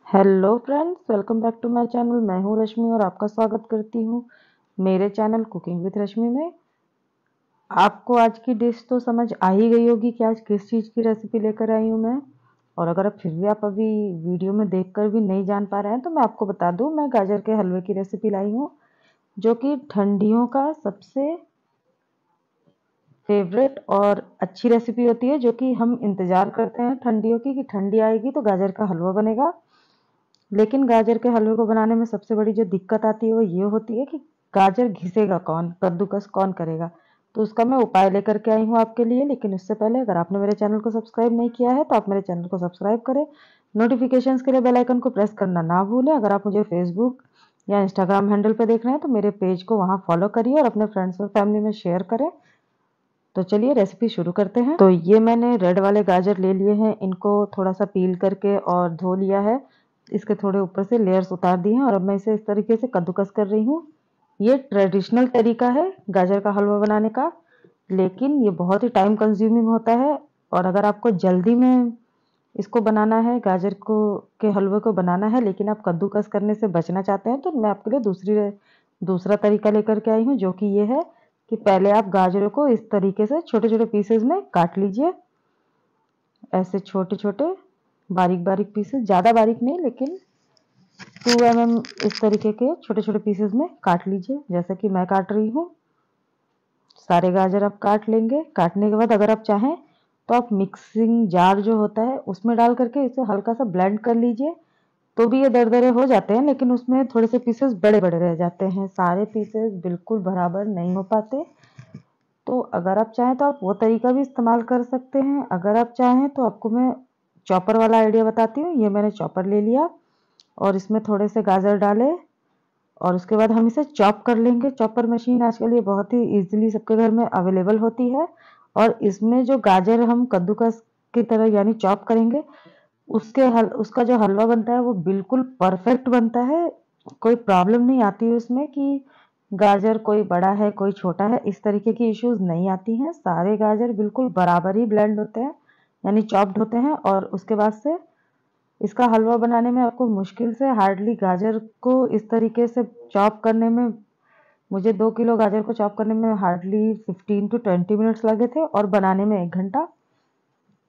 Hello friends, welcome back to my channel. मैं हूं रश्मि और आपका स्वागत करती हूं मेरे चैनल कुकिंग विद रश्मि में। आपको आज की डिश तो समझ आ ही गई होगी कि आज किस चीज़ की रेसिपी लेकर आई हूं मैं। और अगर आप फिर भी आप अभी वीडियो में देखकर भी नहीं जान पा रहे हैं तो मैं आपको बता दूं, मैं गाजर के हलवे की रेसिपी लाई हूँ, जो कि ठंडियों का सबसे फेवरेट और अच्छी रेसिपी होती है, जो कि हम इंतज़ार करते हैं ठंडियों की कि ठंडी आएगी तो गाजर का हलवा बनेगा। लेकिन गाजर के हलवे को बनाने में सबसे बड़ी जो दिक्कत आती है वो ये होती है कि गाजर घिसेगा कौन, कद्दूकस कौन करेगा। तो उसका मैं उपाय लेकर के आई हूँ आपके लिए। लेकिन उससे पहले अगर आपने मेरे चैनल को सब्सक्राइब नहीं किया है तो आप मेरे चैनल को सब्सक्राइब करें, नोटिफिकेशंस के लिए बेल आइकन को प्रेस करना ना भूलें। अगर आप मुझे फेसबुक या इंस्टाग्राम हैंडल पर देख रहे हैं तो मेरे पेज को वहाँ फॉलो करिए और अपने फ्रेंड्स और फैमिली में शेयर करें। तो चलिए रेसिपी शुरू करते हैं। तो ये मैंने रेड वाले गाजर ले लिए हैं, इनको थोड़ा सा पील करके और धो लिया है। इसके थोड़े ऊपर से लेयर्स उतार दिए हैं और अब मैं इसे इस तरीके से कद्दूकस कर रही हूँ। ये ट्रेडिशनल तरीका है गाजर का हलवा बनाने का, लेकिन ये बहुत ही टाइम कंज्यूमिंग होता है। और अगर आपको जल्दी में इसको बनाना है, गाजर को के हलवे को बनाना है, लेकिन आप कद्दूकस करने से बचना चाहते हैं, तो मैं आपके लिए दूसरा तरीका लेकर के आई हूँ, जो कि ये है कि पहले आप गाजरों को इस तरीके से छोटे छोटे पीसेस में काट लीजिए। ऐसे छोटे छोटे बारीक बारीक पीसेस, ज़्यादा बारीक नहीं लेकिन 2 mm इस तरीके के छोटे छोटे पीसेस में काट लीजिए, जैसे कि मैं काट रही हूँ। सारे गाजर आप काट लेंगे। काटने के बाद अगर आप चाहें तो आप मिक्सिंग जार जो होता है उसमें डाल करके इसे हल्का सा ब्लेंड कर लीजिए, तो भी ये दरदरे हो जाते हैं, लेकिन उसमें थोड़े से पीसेस बड़े बड़े रह जाते हैं, सारे पीसेस बिल्कुल बराबर नहीं हो पाते। तो अगर आप चाहें तो आप वो तरीका भी इस्तेमाल कर सकते हैं। अगर आप चाहें तो आपको मैं चॉपर वाला आइडिया बताती हूँ। ये मैंने चॉपर ले लिया और इसमें थोड़े से गाजर डाले और उसके बाद हम इसे चॉप कर लेंगे। चॉपर मशीन आजकल ये बहुत ही इजीली सबके घर में अवेलेबल होती है। और इसमें जो गाजर हम कद्दूकस की तरह यानी चॉप करेंगे, उसका जो हलवा बनता है वो बिल्कुल परफेक्ट बनता है। कोई प्रॉब्लम नहीं आती है उसमें कि गाजर कोई बड़ा है कोई छोटा है, इस तरीके की इश्यूज नहीं आती हैं। सारे गाजर बिल्कुल बराबर ही ब्लेंड होते हैं, यानी चॉप्ड होते हैं। और उसके बाद से इसका हलवा बनाने में आपको मुश्किल से हार्डली गाजर को इस तरीके से चॉप करने में, मुझे 2 किलो गाजर को चॉप करने में हार्डली 15 to 20 मिनट्स लगे थे और बनाने में 1 घंटा।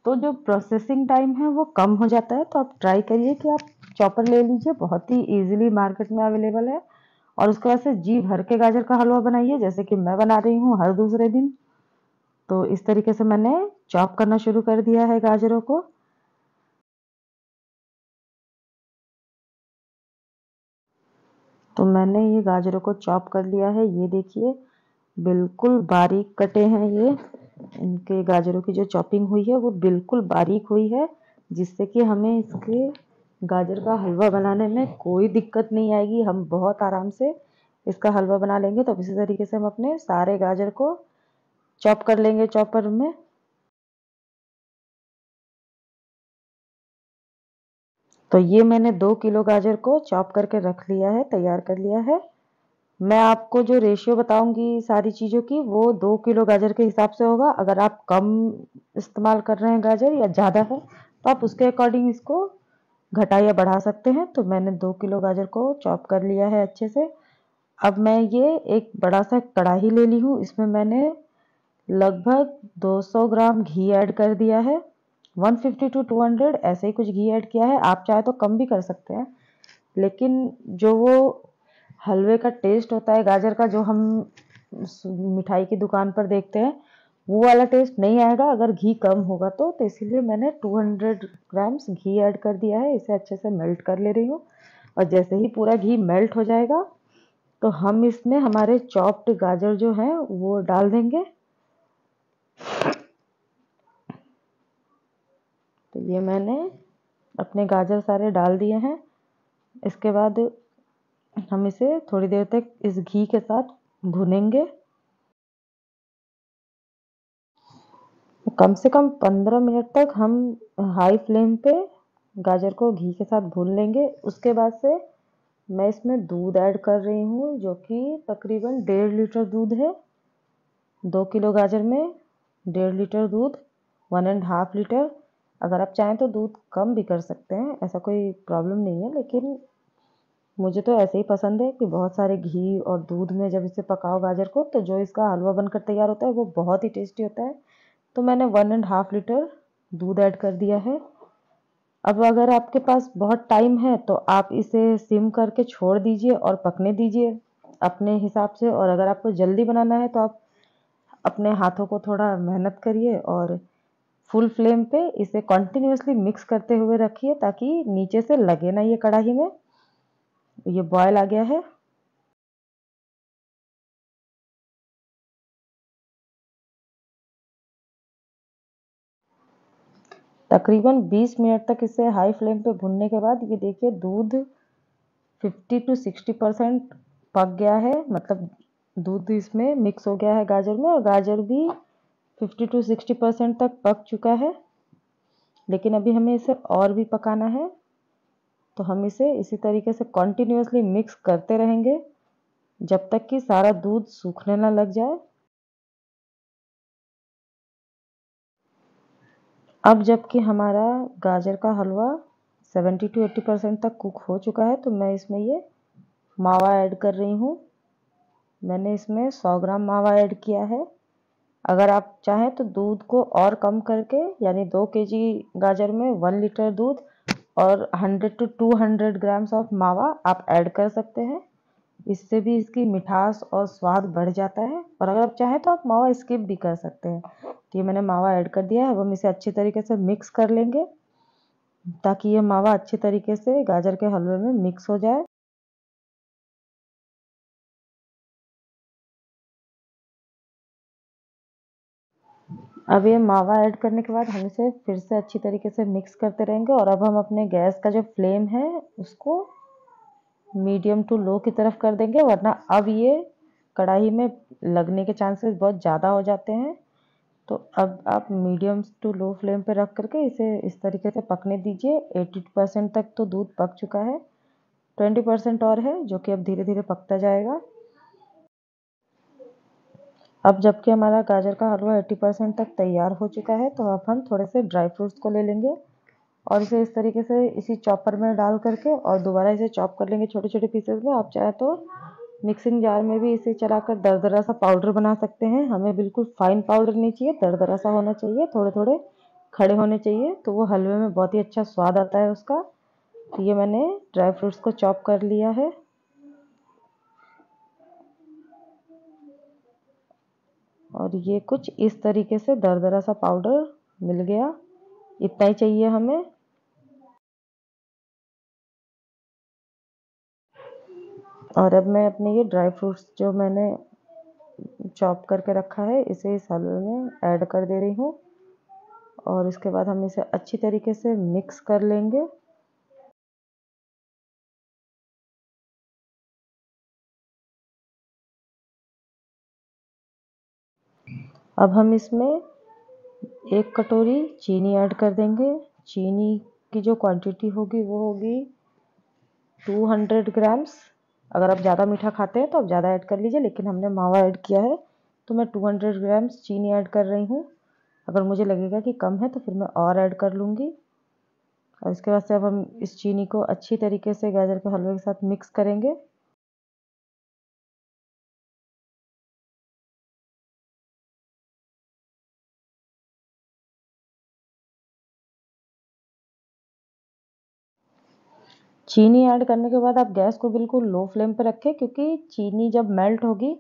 तो जो प्रोसेसिंग टाइम है वो कम हो जाता है। तो आप ट्राई करिए कि आप चॉपर ले लीजिए, बहुत ही इजीली मार्केट में अवेलेबल है। और उसके बाद से जी भर के गाजर का हलवा बनाइए, जैसे कि मैं बना रही हूँ हर दूसरे दिन। तो इस तरीके से मैंने चॉप करना शुरू कर दिया है गाजरों को। तो मैंने ये गाजरों को चॉप कर लिया है, ये देखिए बिल्कुल बारीक कटे हैं ये। इनके गाजरों की जो चॉपिंग हुई है वो बिल्कुल बारीक हुई है, जिससे कि हमें इसके गाजर का हलवा बनाने में कोई दिक्कत नहीं आएगी। हम बहुत आराम से इसका हलवा बना लेंगे। तो इसी तरीके से हम अपने सारे गाजर को चॉप कर लेंगे चॉपर में। तो ये मैंने 2 किलो गाजर को चॉप करके रख लिया है, तैयार कर लिया है। मैं आपको जो रेशियो बताऊंगी सारी चीज़ों की वो 2 किलो गाजर के हिसाब से होगा। अगर आप कम इस्तेमाल कर रहे हैं गाजर या ज़्यादा है तो आप उसके अकॉर्डिंग इसको घटा या बढ़ा सकते हैं। तो मैंने 2 किलो गाजर को चॉप कर लिया है अच्छे से। अब मैं ये एक बड़ा सा कढ़ाई ले ली हूँ, इसमें मैंने लगभग 200 ग्राम घी ऐड कर दिया है। 150 to 200 ऐसे ही कुछ घी ऐड किया है। आप चाहे तो कम भी कर सकते हैं, लेकिन जो वो हलवे का टेस्ट होता है गाजर का, जो हम मिठाई की दुकान पर देखते हैं, वो वाला टेस्ट नहीं आएगा अगर घी कम होगा तो इसीलिए मैंने 200 ग्राम्स घी ऐड कर दिया है। इसे अच्छे से मेल्ट कर ले रही हूँ और जैसे ही पूरा घी मेल्ट हो जाएगा तो हम इसमें हमारे चॉप्ड गाजर जो हैं वो डाल देंगे। तो ये मैंने अपने गाजर सारे डाल दिए हैं। इसके बाद हम इसे थोड़ी देर तक इस घी के साथ भुनेंगे। कम से कम 15 मिनट तक हम हाई फ्लेम पे गाजर को घी के साथ भून लेंगे। उसके बाद से मैं इसमें दूध ऐड कर रही हूँ, जो कि तकरीबन 1.5 लीटर दूध है। 2 किलो गाजर में 1.5 लीटर दूध, 1.5 लीटर। अगर आप चाहें तो दूध कम भी कर सकते हैं, ऐसा कोई प्रॉब्लम नहीं है, लेकिन मुझे तो ऐसे ही पसंद है कि बहुत सारे घी और दूध में जब इसे पकाओ गाजर को, तो जो इसका हलवा बनकर तैयार होता है वो बहुत ही टेस्टी होता है। तो मैंने 1.5 लीटर दूध ऐड कर दिया है। अब अगर आपके पास बहुत टाइम है तो आप इसे सिम करके छोड़ दीजिए और पकने दीजिए अपने हिसाब से, और अगर आपको जल्दी बनाना है तो आप अपने हाथों को थोड़ा मेहनत करिए और फुल फ्लेम पे इसे कंटिन्यूअसली मिक्स करते हुए रखिए ताकि नीचे से लगे ना ये कढ़ाई में। ये बॉयल आ गया है। तकरीबन 20 मिनट तक इसे हाई फ्लेम पे भुनने के बाद ये देखिए दूध 50 to 60% पक गया है, मतलब दूध इसमें मिक्स हो गया है गाजर में, और गाजर भी 50 to 60% तक पक चुका है। लेकिन अभी हमें इसे और भी पकाना है, तो हम इसे इसी तरीके से कंटिन्यूअसली मिक्स करते रहेंगे जब तक कि सारा दूध सूखने ना लग जाए। अब जबकि हमारा गाजर का हलवा 70 to 80% तक कुक हो चुका है, तो मैं इसमें ये मावा ऐड कर रही हूँ। मैंने इसमें 100 ग्राम मावा ऐड किया है। अगर आप चाहें तो दूध को और कम करके, यानी 2 केजी गाजर में 1 लीटर दूध और 100 to 200 ग्राम्स ऑफ मावा आप ऐड कर सकते हैं। इससे भी इसकी मिठास और स्वाद बढ़ जाता है, और अगर आप चाहें तो आप मावा स्किप भी कर सकते हैं। तो ये मैंने मावा ऐड कर दिया है। अब हम इसे अच्छी तरीके से मिक्स कर लेंगे ताकि ये मावा अच्छी तरीके से गाजर के हलवे में मिक्स हो जाए। अब ये मावा ऐड करने के बाद हम इसे फिर से अच्छी तरीके से मिक्स करते रहेंगे, और अब हम अपने गैस का जो फ्लेम है उसको मीडियम टू लो की तरफ कर देंगे, वरना अब ये कढ़ाई में लगने के चांसेस बहुत ज़्यादा हो जाते हैं। तो अब आप मीडियम टू लो फ्लेम पे रख करके इसे इस तरीके से पकने दीजिए। 80% तक तो दूध पक चुका है, 20% और है जो कि अब धीरे धीरे पकता जाएगा। अब जबकि हमारा गाजर का हलवा 80% तक तैयार हो चुका है, तो अब हम थोड़े से ड्राई फ्रूट्स को ले लेंगे और इसे इस तरीके से इसी चॉपर में डाल करके और दोबारा इसे चॉप कर लेंगे छोटे छोटे पीसेस में। आप चाहे तो मिक्सिंग जार में भी इसे चलाकर दरदरा सा पाउडर बना सकते हैं। हमें बिल्कुल फाइन पाउडर नहीं चाहिए, दरदरा सा होना चाहिए, थोड़े थोड़े खड़े होने चाहिए, तो वो हलवे में बहुत ही अच्छा स्वाद आता है उसका। तो ये मैंने ड्राई फ्रूट्स को चॉप कर लिया है, और ये कुछ इस तरीके से दरदरा सा पाउडर मिल गया। इतना ही चाहिए हमें। और अब मैं अपने ये ड्राई फ्रूट्स जो मैंने चॉप करके रखा है इसे इस हलवे में ऐड कर दे रही हूँ, और इसके बाद हम इसे अच्छी तरीके से मिक्स कर लेंगे। अब हम इसमें 1 कटोरी चीनी ऐड कर देंगे। चीनी की जो क्वांटिटी होगी वो होगी 200 ग्राम्स। अगर आप ज़्यादा मीठा खाते हैं तो आप ज़्यादा ऐड कर लीजिए, लेकिन हमने मावा ऐड किया है तो मैं 200 ग्राम्स चीनी ऐड कर रही हूँ। अगर मुझे लगेगा कि कम है तो फिर मैं और ऐड कर लूँगी। और इसके बाद से अब हम इस चीनी को अच्छी तरीके से गाजर के हलवे के साथ मिक्स करेंगे। चीनी ऐड करने के बाद आप गैस को बिल्कुल लो फ्लेम पे रखें, क्योंकि चीनी जब मेल्ट होगी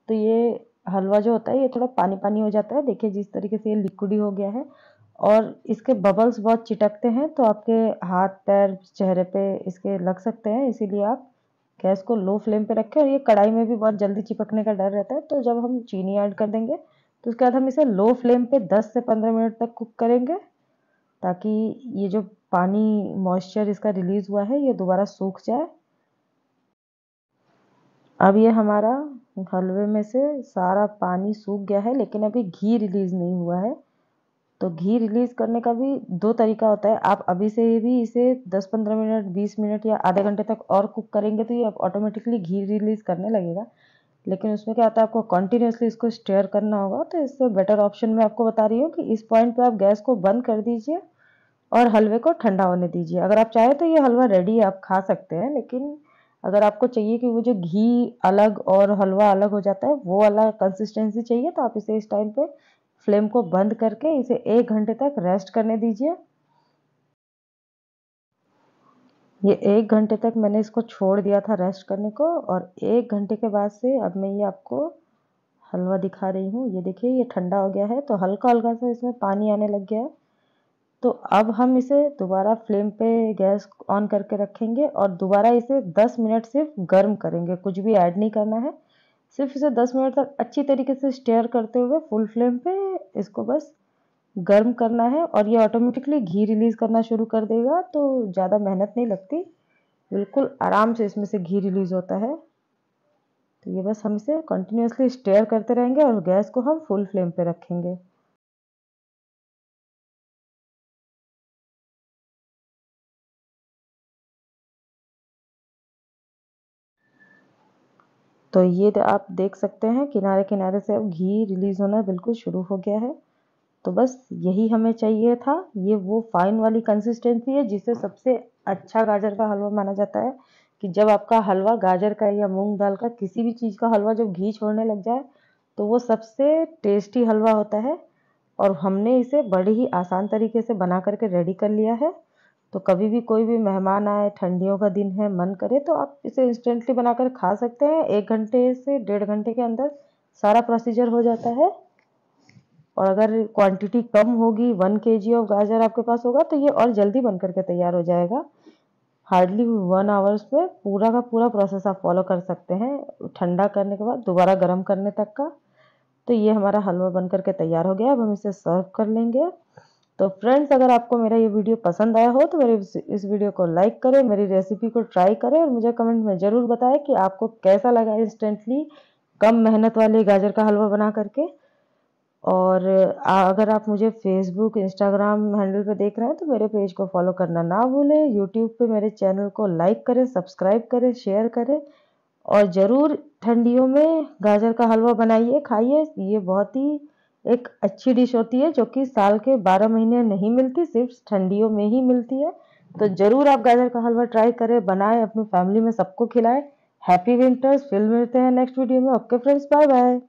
तो ये हलवा जो होता है ये थोड़ा पानी पानी हो जाता है। देखिए जिस तरीके से ये लिक्विडी हो गया है, और इसके बबल्स बहुत चिटकते हैं, तो आपके हाथ पैर चेहरे पे इसके लग सकते हैं। इसीलिए आप गैस को लो फ्लेम पे रखें, और ये कढ़ाई में भी बहुत जल्दी चिपकने का डर रहता है। तो जब हम चीनी ऐड कर देंगे तो उसके बाद हम इसे लो फ्लेम पे 10 से 15 मिनट तक कुक करेंगे, ताकि ये जो पानी मॉइस्चर इसका रिलीज हुआ है ये दोबारा सूख जाए। अब ये हमारा हलवे में से सारा पानी सूख गया है, लेकिन अभी घी रिलीज नहीं हुआ है। तो घी रिलीज करने का भी दो तरीका होता है। आप अभी से भी इसे 10-15 मिनट, 20 मिनट या आधे घंटे तक और कुक करेंगे तो ये ऑटोमेटिकली घी रिलीज करने लगेगा। लेकिन उसमें क्या होता है, आपको कंटिन्यूअसली इसको स्टेयर करना होगा। तो इससे बेटर ऑप्शन मैं आपको बता रही हूँ कि इस पॉइंट पे आप गैस को बंद कर दीजिए और हलवे को ठंडा होने दीजिए। अगर आप चाहें तो ये हलवा रेडी आप खा सकते हैं, लेकिन अगर आपको चाहिए कि वो जो घी अलग और हलवा अलग हो जाता है वो वाला कंसिस्टेंसी चाहिए, तो आप इसे इस टाइम पे फ्लेम को बंद करके इसे 1 घंटे तक रेस्ट करने दीजिए। ये 1 घंटे तक मैंने इसको छोड़ दिया था रेस्ट करने को, और 1 घंटे के बाद से अब मैं ये आपको हलवा दिखा रही हूँ। ये देखिए ये ठंडा हो गया है, तो हल्का-हल्का सा इसमें पानी आने लग गया है। तो अब हम इसे दोबारा फ्लेम पे गैस ऑन करके रखेंगे और दोबारा इसे 10 मिनट सिर्फ गर्म करेंगे, कुछ भी ऐड नहीं करना है। सिर्फ इसे 10 मिनट तक अच्छी तरीके से स्टेयर करते हुए फुल फ्लेम पे इसको बस गर्म करना है, और ये ऑटोमेटिकली घी रिलीज करना शुरू कर देगा, तो ज़्यादा मेहनत नहीं लगती, बिल्कुल आराम से इसमें से घी रिलीज होता है। तो ये बस हम इसे कंटिन्यूअसली स्टेयर करते रहेंगे और गैस को हम फुल फ्लेम पे रखेंगे। तो ये आप देख सकते हैं किनारे किनारे से अब घी रिलीज होना बिल्कुल शुरू हो गया है। तो बस यही हमें चाहिए था। ये वो फाइन वाली कंसिस्टेंसी है जिससे सबसे अच्छा गाजर का हलवा माना जाता है, कि जब आपका हलवा गाजर का या मूंग दाल का किसी भी चीज़ का हलवा जब घी छोड़ने लग जाए तो वो सबसे टेस्टी हलवा होता है। और हमने इसे बड़े ही आसान तरीके से बना करके रेडी कर लिया है। तो कभी भी कोई भी मेहमान आए, ठंडियों का दिन है, मन करे तो आप इसे इंस्टेंटली बनाकर खा सकते हैं। 1 घंटे से 1.5 घंटे के अंदर सारा प्रोसीजर हो जाता है। और अगर क्वांटिटी कम होगी, 1 केजी ऑफ गाजर आपके पास होगा तो ये और जल्दी बन करके तैयार हो जाएगा। हार्डली 1 आवर्स में पूरा का पूरा प्रोसेस आप फॉलो कर सकते हैं, ठंडा करने के बाद दोबारा गर्म करने तक का। तो ये हमारा हलवा बन करके तैयार हो गया। अब हम इसे सर्व कर लेंगे। तो फ्रेंड्स, अगर आपको मेरा ये वीडियो पसंद आया हो तो मेरे इस वीडियो को लाइक करें, मेरी रेसिपी को ट्राई करें और मुझे कमेंट में ज़रूर बताएं कि आपको कैसा लगा इंस्टेंटली कम मेहनत वाले गाजर का हलवा बना करके। और अगर आप मुझे फेसबुक, इंस्टाग्राम हैंडल पे देख रहे हैं तो मेरे पेज को फॉलो करना ना भूलें। यूट्यूब पे मेरे चैनल को लाइक करें, सब्सक्राइब करें, शेयर करें, और ज़रूर ठंडियों में गाजर का हलवा बनाइए, खाइए। ये बहुत ही एक अच्छी डिश होती है जो कि साल के 12 महीने नहीं मिलती, सिर्फ ठंडियों में ही मिलती है। तो ज़रूर आप गाजर का हलवा ट्राई करें, बनाएं, अपनी फैमिली में सबको खिलाएं। Happy winters. फिर मिलते हैं नेक्स्ट वीडियो में। Okay friends, bye bye.